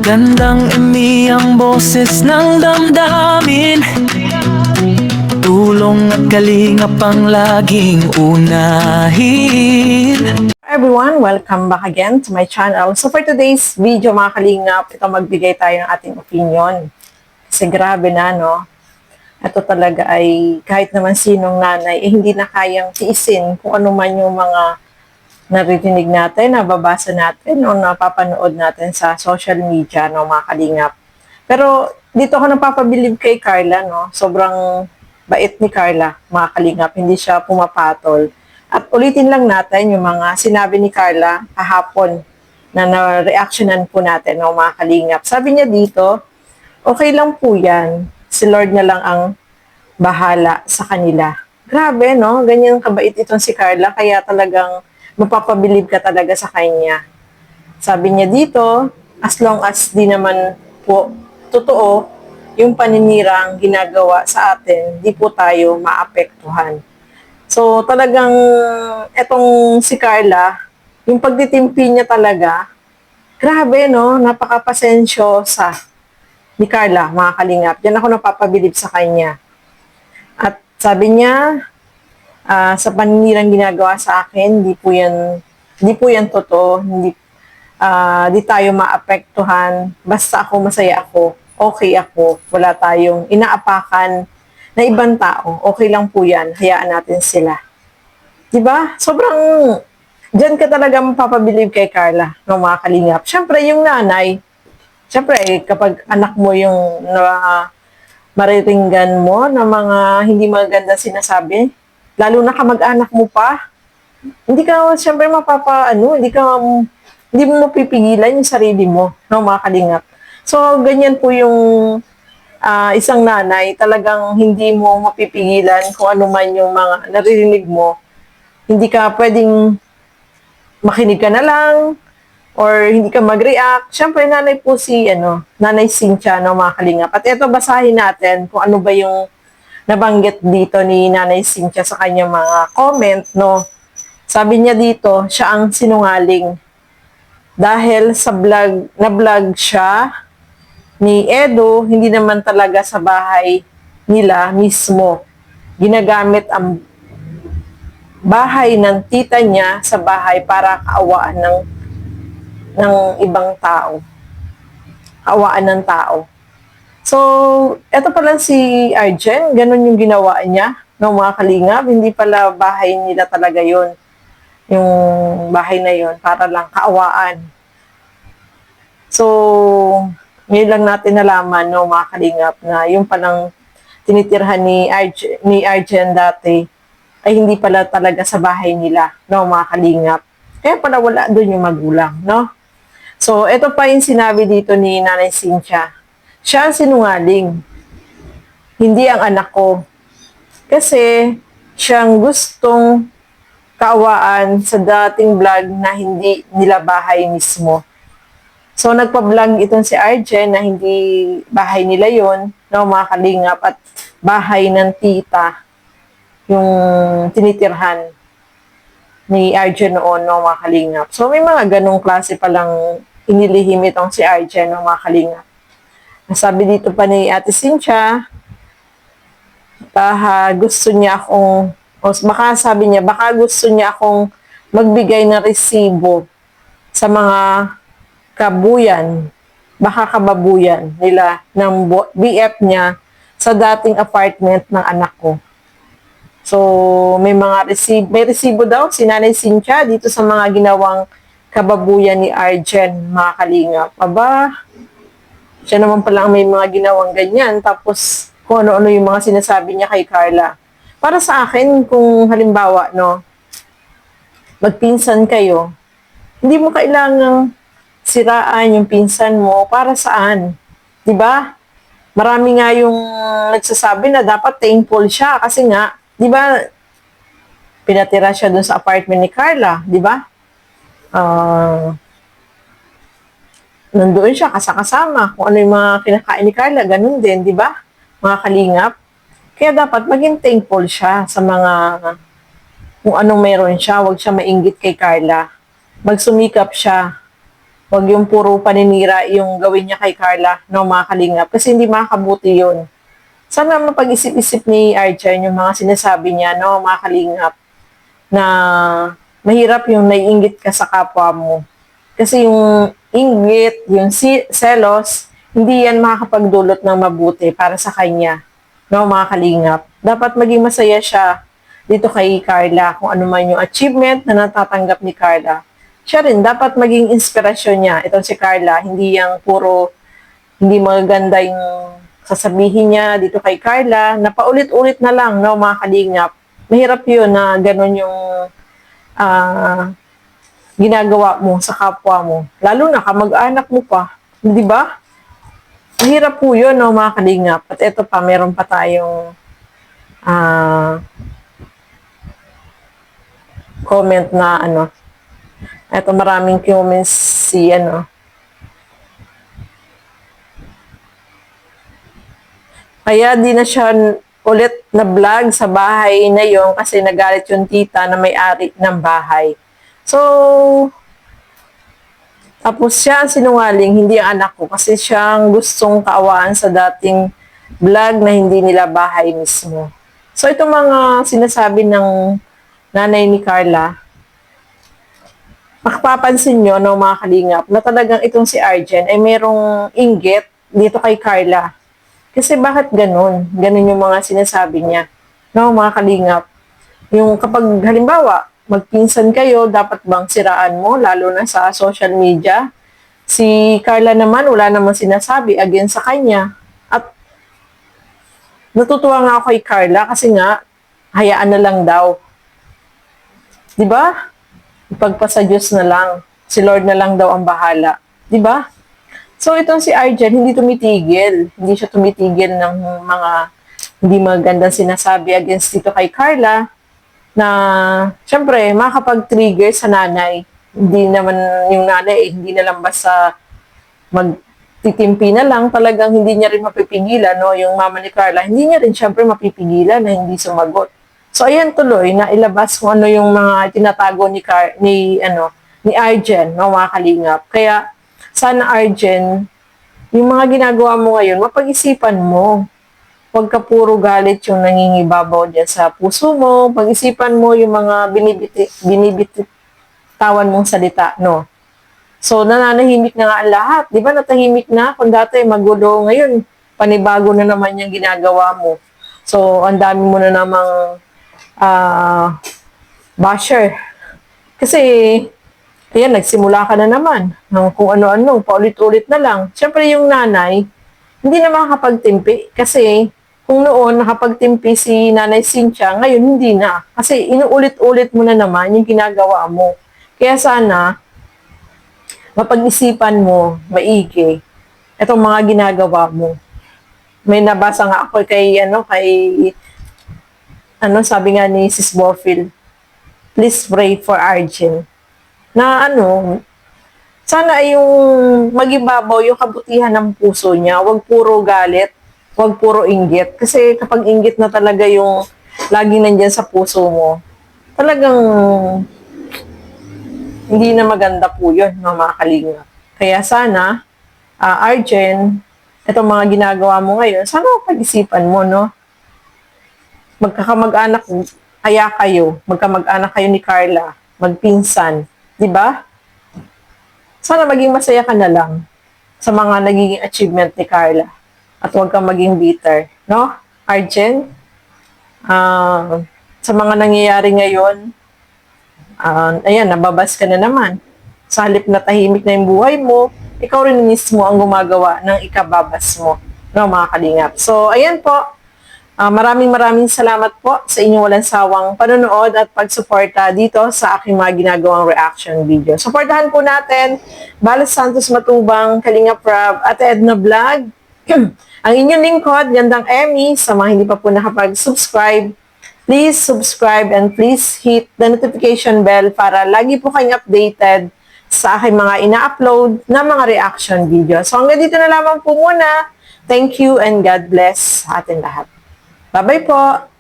Magandang ang boses ng damdamin. Tulong at kalingap ang laging unahin. Everyone, welcome back again to my channel. So for today's video mga kalingap, ito magbigay tayo ng ating opinion. Kasi grabe na, no? Ito talaga ay kahit naman sinong nanay, hindi na kayang tiisin kung ano man yung mga naririnig natin, nababasa natin, o napapanood natin sa social media, no, mga kalingap. Pero dito ako napapabilib kay Carla, no? Sobrang bait ni Carla, mga kalingap. Hindi siya pumapatol. At ulitin lang natin yung mga sinabi ni Carla kahapon na na-reactionan po natin, no, mga kalingap. Sabi niya dito, okay lang po yan. Si Lord na lang ang bahala sa kanila. Grabe, no? Ganyan kabait itong si Carla, kaya talagang mapapabilib ka talaga sa kanya. Sabi niya dito, as long as di naman po totoo yung paninirang ginagawa sa atin, di po tayo maapektuhan. So talagang etong si Carla, yung pagtitimpi niya talaga, grabe, no? Napakapasensyosa ni Carla, mga kalingap. Diyan ako napapabilib sa kanya. At sabi niya, sa paninirang ginagawa sa akin, di po yan totoo, di tayo maapektuhan, basta ako masaya ako, okay ako, wala tayong inaapakan na ibang tao, okay lang po yan, hayaan natin sila. Diba? Sobrang, dyan ka talaga mapapabilib kay Carla, no, mga kalingap. Siyempre, yung nanay, siyempre, kapag anak mo yung maritinggan mo na mga hindi maganda sinasabi, lalo na kamag-anak mo pa, hindi ka siyempre hindi mo mapipigilan yung sarili mo, no, mga kalingap. So, ganyan po yung isang nanay, talagang hindi mo mapipigilan kung ano man yung mga naririnig mo. Hindi ka pwedeng makinig ka na lang, or hindi ka mag-react. Siyempre, nanay po Nanay Cynthia, no, mga kalingap. At ito, basahin natin kung ano ba yung nabanggit dito ni Nanay Cynthia sa kanyang mga comment, no? Sabi niya dito, siya ang sinungaling. Dahil sa na-vlog siya ni Edo, hindi naman talaga sa bahay nila mismo. Ginagamit ang bahay ng tita niya sa bahay para kaawaan ng ibang tao. Kaawaan ng tao. So, eto pala si Arjen, ganun yung ginawa niya, ng mga kalingap. Hindi pala bahay nila talaga yon, yung bahay na yon, para lang kaawaan. So, ngayon lang natin nalaman, no, mga kalingap, na yung palang tinitirhan ni Arjen dati, ay hindi pala talaga sa bahay nila, no, mga kalingap. Kaya pala wala doon yung magulang, no? So, eto pa yung sinabi dito ni Nanay Cynthia. Siya ang sinungaling, hindi ang anak ko. Kasi siyang gustong kaawaan sa dating vlog na hindi nila bahay mismo. So, nagpa-vlog itong si Arjen na hindi bahay nila yon, no, mga kalingap, at bahay ng tita yung tinitirhan ni Arjen noon, no, mga kalingap. So, may mga ganong klase palang inilihim itong si Arjen, no, mga kalingap. Sabi dito pa ni Ate Cynthia, gusto niya akong, baka sabi niya, baka gusto niya akong magbigay ng resibo sa mga kababuyan nila ng BF niya sa dating apartment ng anak ko. So, may resibo daw si Nanay Cynthia dito sa mga ginawang kababuyan ni Arjen, mga kalingap. Aba, siya naman pala ang may mga ginawang ganyan. Tapos, kung ano-ano yung mga sinasabi niya kay Carla. Para sa akin, kung halimbawa, no, magpinsan kayo, hindi mo kailangang siraan yung pinsan mo. Para saan? Diba? Marami nga yung nagsasabi na dapat thankful siya. Kasi nga, diba, pinatira siya dun sa apartment ni Carla. Diba? Nandoon siya kasama. Kung ano yung mga kinakain ni Carla, ganun din, di ba? Mga kalingap. Kaya dapat maging thankful siya sa mga kung anong meron siya. Huwag siya mainggit kay Carla. Magsumikap siya Huwag yung puro paninira yung gawin niya kay Carla, no, mga kalingap. Kasi hindi makakabuti yun. Sana mapag-isip-isip ni Arjen yung mga sinasabi niya, no, mga kalingap, na mahirap yung naiinggit ka sa kapwa mo. Kasi yung inggit, yung selos, hindi yan makakapagdulot ng mabuti para sa kanya, no, mga kalingap. Dapat maging masaya siya dito kay Carla, kung ano man yung achievement na natatanggap ni Carla. Siya rin, dapat maging inspirasyon niya. Itong si Carla, hindi yung puro, hindi magaganda yung sasabihin niya dito kay Carla, na paulit-ulit na lang, no, mga kalingap. Mahirap yun na ganun yung ginagawa mo sa kapwa mo. Lalo na kamag-anak mo pa. Di ba? Mahirap po yun, no, mga kalingap. At ito pa, meron pa tayong comment na ano. Ito, maraming comments si ano. Kaya di na siya ulit na vlog sa bahay na yon kasi nagalit yung tita na may-ari ng bahay. So, tapos siya ang sinungaling, hindi ang anak ko kasi siyang gustong kaawaan sa dating vlog na hindi nila bahay mismo. So, ito mga sinasabi ng nanay ni Carla, makapapansin nyo, no, mga kalingap, na talagang itong si Arjen ay merong inggit dito kay Carla. Kasi bakit ganun? Ganun yung mga sinasabi niya. No, mga kalingap. Yung kapag halimbawa, magpinsan kayo, dapat bang siraan mo, lalo na sa social media? Si Carla naman, wala namang sinasabi against sa kanya. At natutuwa nga ako kay Carla kasi nga, hayaan na lang daw. Diba? Ipagpasa Diyos na lang. Si Lord na lang daw ang bahala. Diba? So, itong si Arjen, hindi tumitigil. Hindi siya tumitigil ng mga hindi magandang sinasabi against dito kay Carla na, syempre, makakapag-trigger sa nanay. Hindi naman yung nanay, hindi na lang basta magtitimpi na lang, talagang hindi niya rin mapipigilan, no? Yung mama ni Carla, hindi niya rin, syempre, mapipigilan na hindi sumagot. So, ayan tuloy, na ilabas kung ano yung mga tinatago ni Arjen, no, mga kalingap. Kaya, sana Arjen, yung mga ginagawa mo ngayon, mapag-isipan mo. Huwag ka puro galit yung nangingibabaw dyan sa puso mo. Pag-isipan mo yung mga binibitawan mong salita, no? So, nananahimik na nga ang lahat. Di ba natahimik na? Kung dati magulo, ngayon, panibago na naman yung ginagawa mo. So, ang dami mo na namang basher. Kasi, ayan, nagsimula ka na naman ng kung ano-ano, paulit-ulit na lang. Siyempre, yung nanay, hindi na makakapagtimpi. Kasi, kung noon nakapagtimpi si Nanay Cynthia, ngayon hindi na. Kasi, inuulit-ulit mo na naman yung ginagawa mo. Kaya sana, mapag-isipan mo, maigi, itong mga ginagawa mo. May nabasa nga ako sabi nga ni Sis Bofill, please pray for Arjen. Na sana yung magibabaw yung kabutihan ng puso niya, wag puro galit, wag puro inggit. Kasi kapag inggit na talaga yung laging nandyan sa puso mo, talagang hindi na maganda po yun, mga kalingap. Kaya sana, Arjen, itong mga ginagawa mo ngayon, sana pag-isipan mo, no? Magkakamag-anak magkamag-anak kayo ni Carla, magpinsan, di ba? Sana maging masaya ka na lang sa mga nagiging achievement ni Carla. At huwag kang maging bitter. No? Arjen? Sa mga nangyayari ngayon, ayan, nababas ka na naman. Sa halip na tahimik na yung buhay mo, ikaw rin mismo ang gumagawa ng ikababas mo. No, mga kalingap. So, ayan po. Maraming salamat po sa inyong walang sawang panonood at pagsuporta dito sa aking mga ginagawang reaction video. Suportahan po natin Balas Santos Matubang, Kalingap Rob, at Edna Vlog. Ang inyong lingkod, Gandang Emmy, sa mga hindi pa po nakapag-subscribe, please subscribe and please hit the notification bell para lagi po kayong updated sa aking mga ina-upload na mga reaction video. So hanggang dito na lamang po muna. Thank you and God bless sa atin lahat. Bye-bye po!